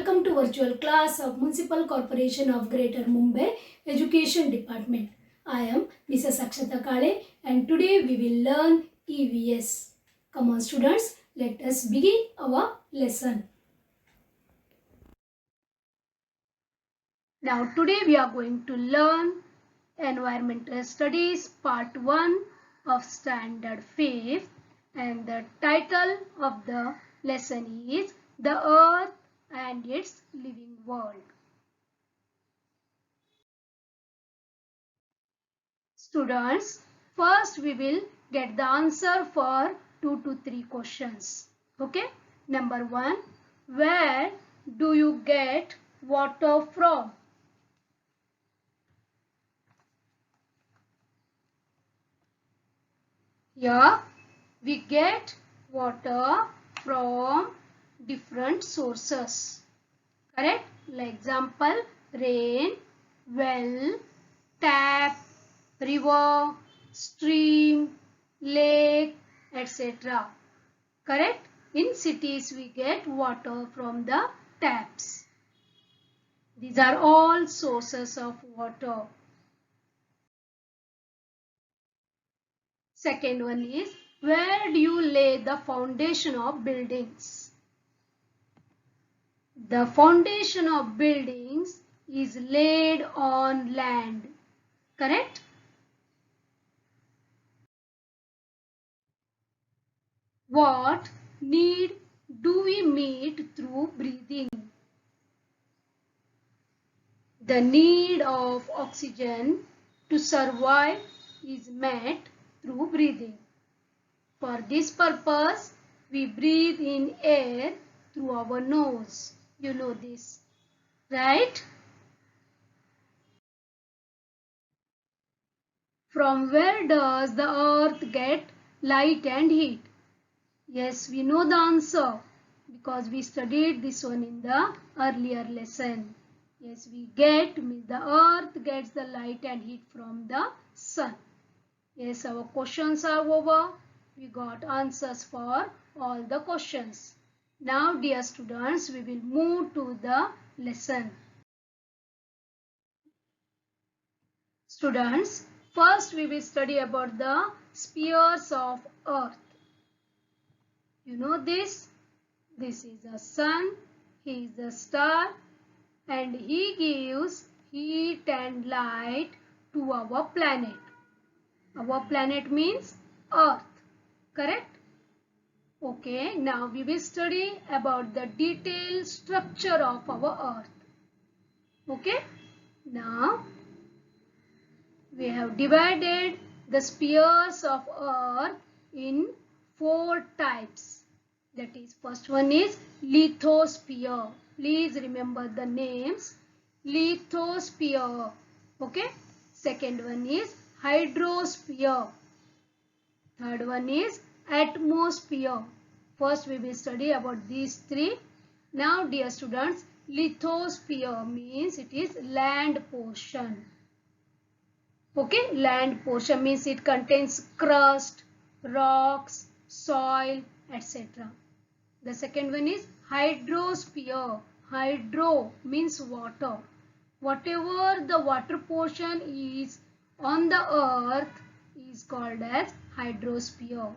Welcome to virtual class of Municipal Corporation of Greater Mumbai Education Department. I am Mrs. Akshata Kale and today we will learn EVS. Come on students, let us begin our lesson. Now today we are going to learn Environmental Studies Part 1 of Standard 5th and the title of the lesson is The Earth and its Living World. Students, first we will get the answer for 2 to 3 questions. Okay. Number 1. Where do you get water from? Here we get water from different sources. Correct? Like example, rain, well, tap, river, stream, lake, etc. Correct? In cities we get water from the taps. These are all sources of water. Second one is, where do you lay the foundation of buildings? The foundation of buildings is laid on land. Correct? What need do we meet through breathing? The need of oxygen to survive is met through breathing. For this purpose, we breathe in air through our nose. You know this, right? From where does the earth get light and heat? Yes, we know the answer because we studied this one in the earlier lesson. Yes, the earth gets the light and heat from the sun. Yes, our questions are over. We got answers for all the questions. Now, dear students, we will move to the lesson. Students, first we will study about the spheres of earth. You know this? This is the sun, he is the star, and he gives heat and light to our planet. Our planet means earth, correct? Okay, now we will study about the detailed structure of our earth. Okay, now we have divided the spheres of earth in 4 types. That is, first one is lithosphere. Please remember the names. Lithosphere. Okay. Second one is hydrosphere. Third one is atmosphere. First we will study about these 3. Now dear students, lithosphere means it is land portion. Okay, land portion means it contains crust, rocks, soil, etc. The second one is hydrosphere. Hydro means water. Whatever the water portion is on the earth is called as hydrosphere.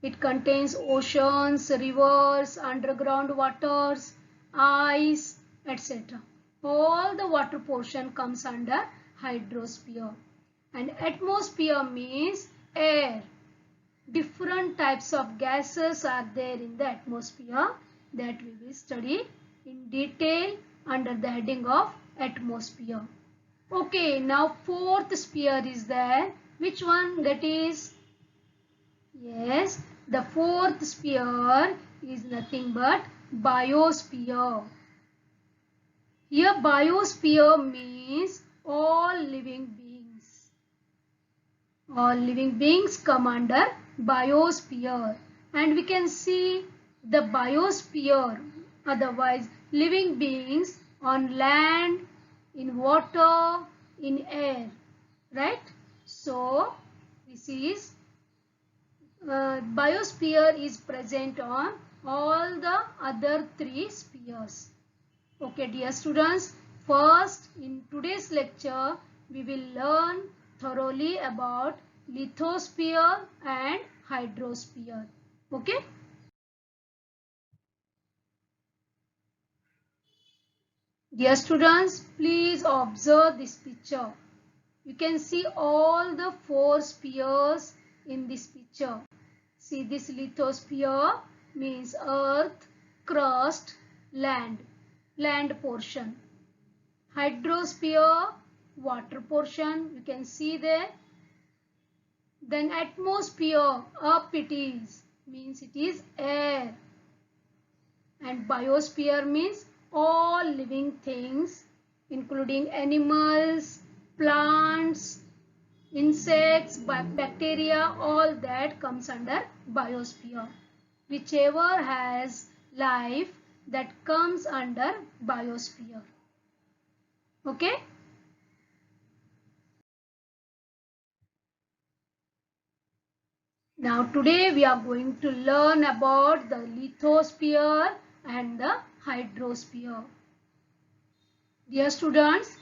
It contains oceans, rivers, underground waters, ice, etc. All the water portion comes under hydrosphere. And atmosphere means air. Different types of gases are there in the atmosphere that we will study in detail under the heading of atmosphere. Okay, now 4th sphere is there. Which one that is? Yes, the 4th sphere is nothing but biosphere. Here biosphere means all living beings. All living beings come under biosphere, and we can see the biosphere, otherwise living beings on land, in water, in air, right? So this is biosphere is present on all the other 3 spheres. Okay, dear students, first in today's lecture, we will learn thoroughly about lithosphere and hydrosphere. Okay? Dear students, please observe this picture. You can see all the four spheres in this picture. See, this lithosphere means earth, crust, land portion. Hydrosphere, water portion, you can see there. Then atmosphere, up it is, means it is air. And biosphere means all living things, including animals, plants, insects, bacteria, all that comes under biosphere. Whichever has life, that comes under biosphere. Okay? Now today we are going to learn about the lithosphere and the hydrosphere. Dear students,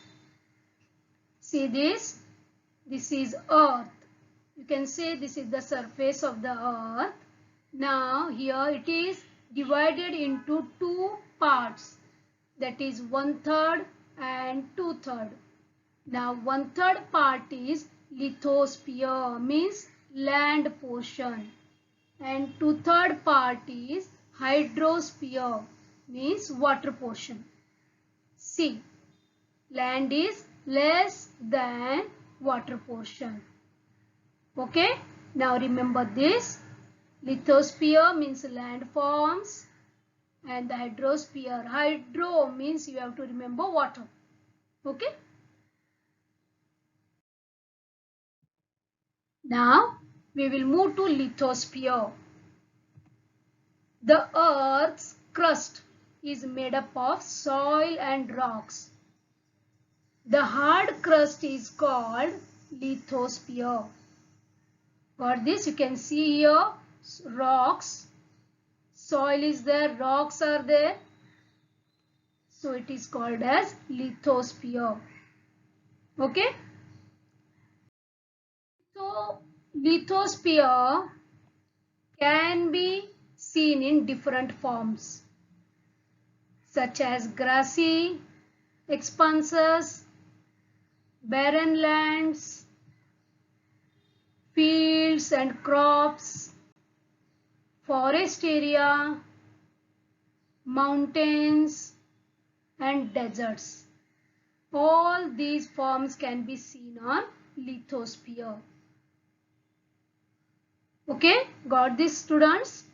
see this. This is earth. You can say this is the surface of the earth. Now here it is divided into two parts, that is 1/3 and 2/3. Now 1/3 part is lithosphere, means land portion, and 2/3 part is hydrosphere, means water portion. See, land is less than water portion. Okay, now remember this. Lithosphere means landforms and the hydrosphere. Hydro means you have to remember water. Okay. Now we will move to lithosphere. The earth's crust is made up of soil and rocks. The hard crust is called lithosphere. For this you can see here rocks. Soil is there, rocks are there. So it is called as lithosphere. Okay. So lithosphere can be seen in different forms such as grassy expanses, barren lands, fields and crops, forest area, mountains and deserts. All these forms can be seen on lithosphere. Okay, got this students?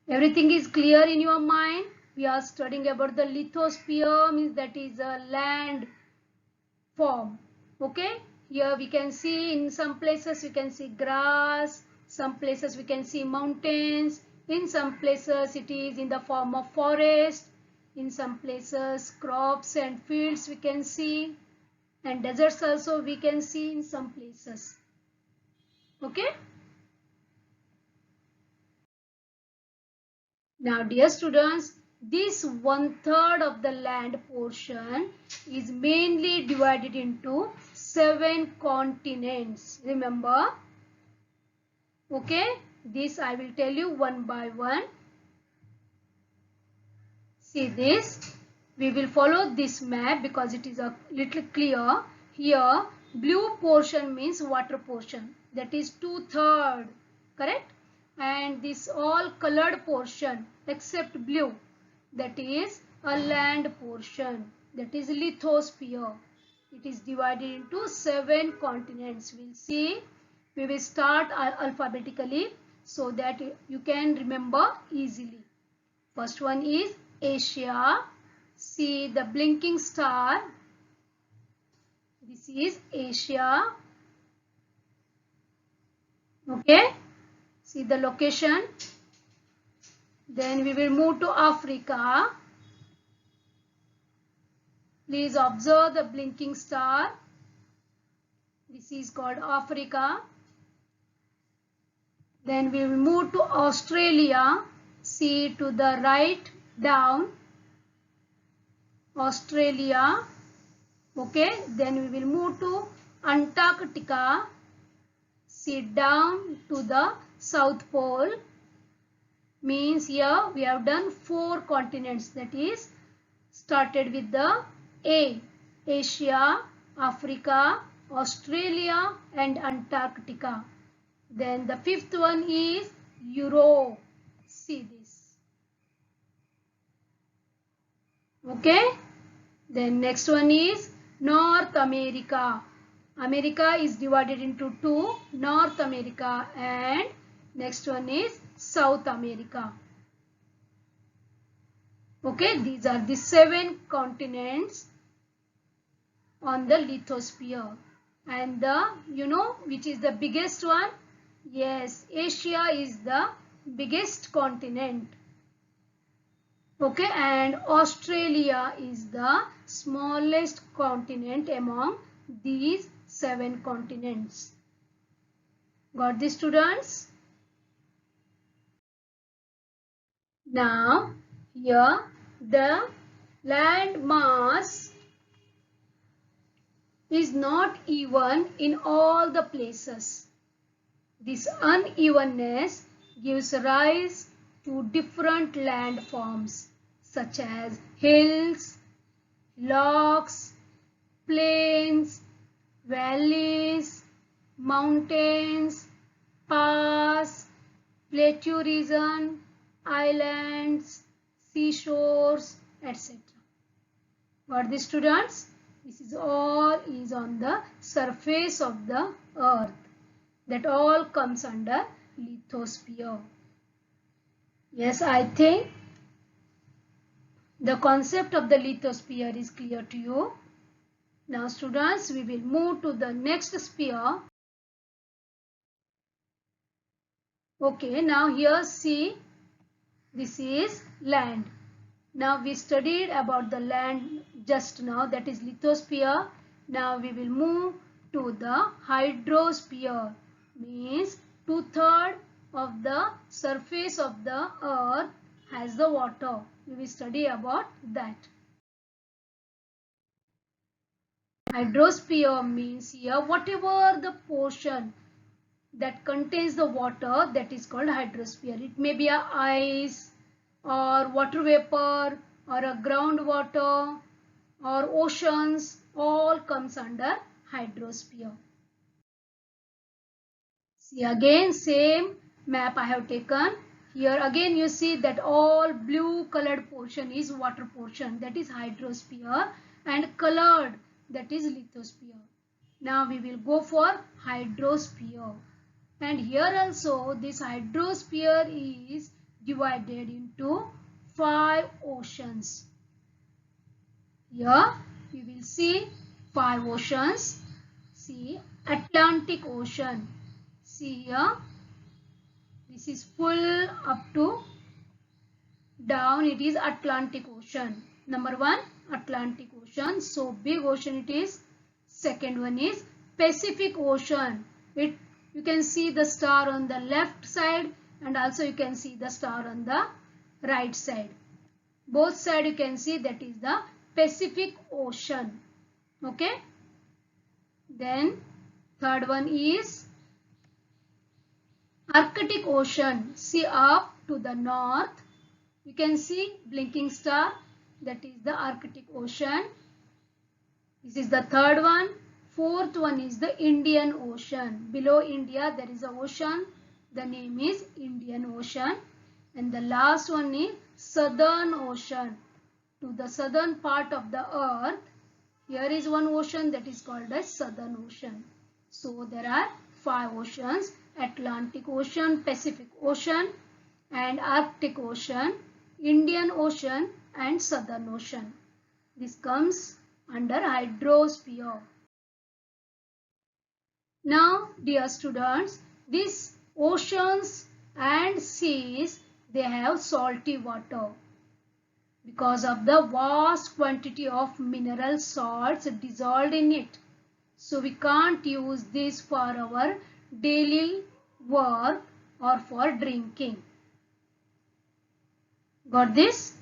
Everything is clear in your mind? We are studying about the lithosphere, means that is a land form. Okay, here we can see in some places we can see grass, some places we can see mountains, in some places it is in the form of forest, in some places crops and fields we can see, and deserts also we can see in some places. Okay. Now dear students, this 1/3 of the land portion is mainly divided into 7 continents. Remember? Okay, this I will tell you one by one. See this. We will follow this map because it is a little clear. Here blue portion means water portion, that is 2/3, correct? And this all colored portion except blue, that is a land portion, that is lithosphere. It is divided into 7 continents. We'll see. We will start alphabetically so that you can remember easily. First one is Asia. See the blinking star. This is Asia. Okay. See the location. Then we will move to Africa. Please observe the blinking star. This is called Africa. Then we will move to Australia. See to the right down. Australia. Okay, then we will move to Antarctica. Sit down to the South Pole. Means here we have done 4 continents, that is started with the A, Asia, Africa, Australia and Antarctica. Then the 5th one is Europe. See this. Okay. Then next one is North America. America is divided into 2, North America, and next one is South America. Okay, these are the 7 continents on the lithosphere. And which is the biggest one? Yes, Asia is the biggest continent. Okay, and Australia is the smallest continent among these 7 continents. Got this, students? Now, here the land mass is not even in all the places. This unevenness gives rise to different landforms such as hills, lochs, plains, valleys, mountains, pass, plateau region, islands, seashores, etc. Got this, students? This is all is on the surface of the earth. That all comes under lithosphere. Yes, I think the concept of the lithosphere is clear to you. Now, students, we will move to the next sphere. Okay, now here see, this is land. Now we studied about the land just now, that is lithosphere. Now we will move to the hydrosphere. Means 2/3 of the surface of the earth has the water. We will study about that. Hydrosphere means here whatever the portion that contains the water, that is called hydrosphere. It may be a ice or water vapor or a groundwater or oceans, all comes under hydrosphere. See, again same map I have taken. Here again you see that all blue colored portion is water portion, that is hydrosphere, and colored, that is lithosphere. Now we will go for hydrosphere. And here also this hydrosphere is divided into 5 oceans. Here we will see 5 oceans. See, Atlantic Ocean. See here, this is full up to down, it is Atlantic Ocean. Number 1, Atlantic Ocean. So big ocean it is. Second one is Pacific Ocean. You can see the star on the left side and also you can see the star on the right side. Both sides you can see that is the Pacific Ocean. Okay. Then third one is Arctic Ocean. See up to the north. You can see blinking star, that is the Arctic Ocean. This is the third one. Fourth one is the Indian Ocean. Below India there is an ocean. The name is Indian Ocean. And the last one is Southern Ocean. To the southern part of the earth, here is one ocean, that is called as Southern Ocean. So there are 5 oceans: Atlantic Ocean, Pacific Ocean and Arctic Ocean, Indian Ocean and Southern Ocean. This comes under hydrosphere. Now, dear students, these oceans and seas, they have salty water because of the vast quantity of mineral salts dissolved in it. So we can't use this for our daily work or for drinking. Got this?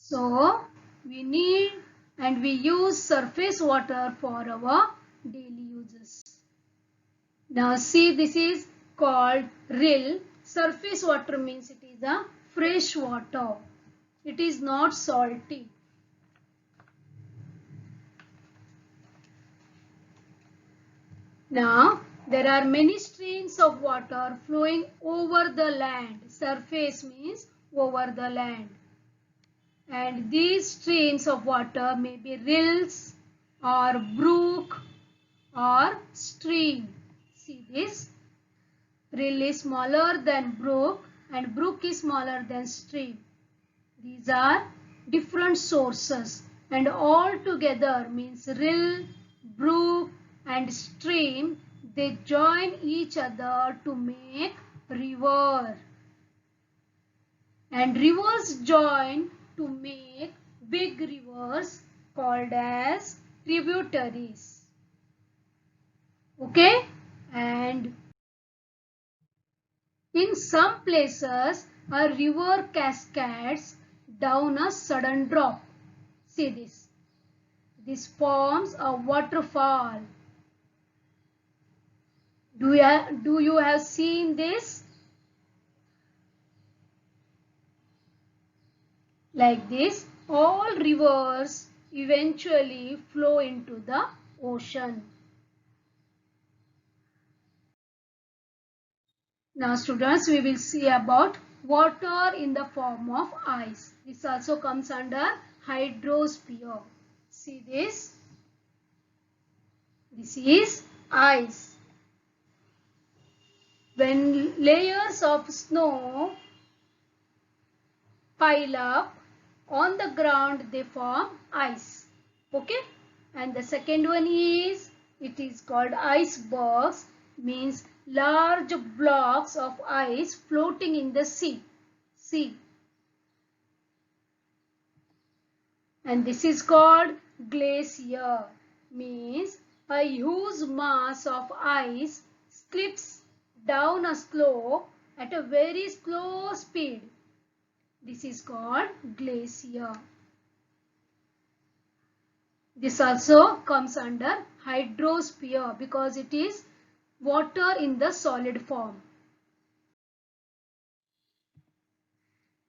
So we need and we use surface water for our daily uses. Now see, this is called rill. Surface water means it is a fresh water. It is not salty. Now there are many streams of water flowing over the land. Surface means over the land. And these streams of water may be rills or brook or stream. See this? Rill is smaller than brook and brook is smaller than stream. These are different sources and all together means rill, brook and stream. They join each other to make river. And rivers join to make big rivers called as tributaries. Okay? And in some places, a river cascades down a sudden drop. See this. This forms a waterfall. Do you have seen this? Like this, all rivers eventually flow into the ocean. Now students, we will see about water in the form of ice. This also comes under hydrosphere. See this? This is ice. When layers of snow pile up on the ground, they form ice. Okay? And the second one is, it is called icebergs, means large blocks of ice floating in the sea. And this is called glacier, means a huge mass of ice slips down a slope at a very slow speed. This is called glacier. This also comes under hydrosphere because it is water in the solid form.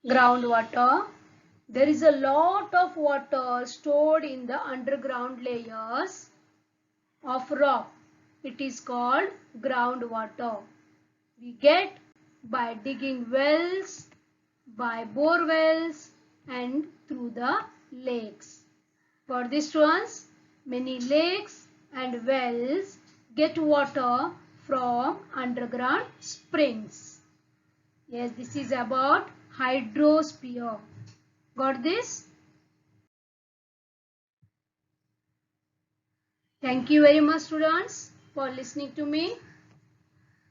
Groundwater. There is a lot of water stored in the underground layers of rock. It is called groundwater. We get by digging wells, by bore wells and through the lakes. For this ones, many lakes and wells get water from underground springs. Yes, this is about hydrosphere. Got this? Thank you very much students for listening to me.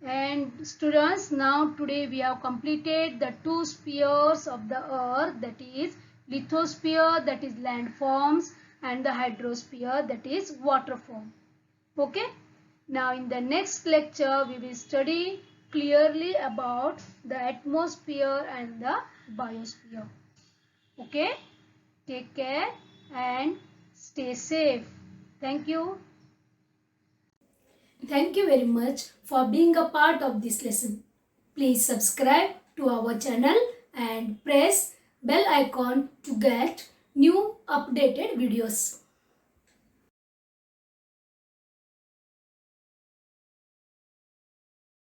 And students, now today we have completed the two spheres of the earth, that is lithosphere, that is landforms, and the hydrosphere, that is water form. Okay? Now in the next lecture we will study clearly about the atmosphere and the biosphere. Okay? Take care and stay safe. Thank you. Thank you very much for being a part of this lesson. Please subscribe to our channel and press bell icon to get new updated videos.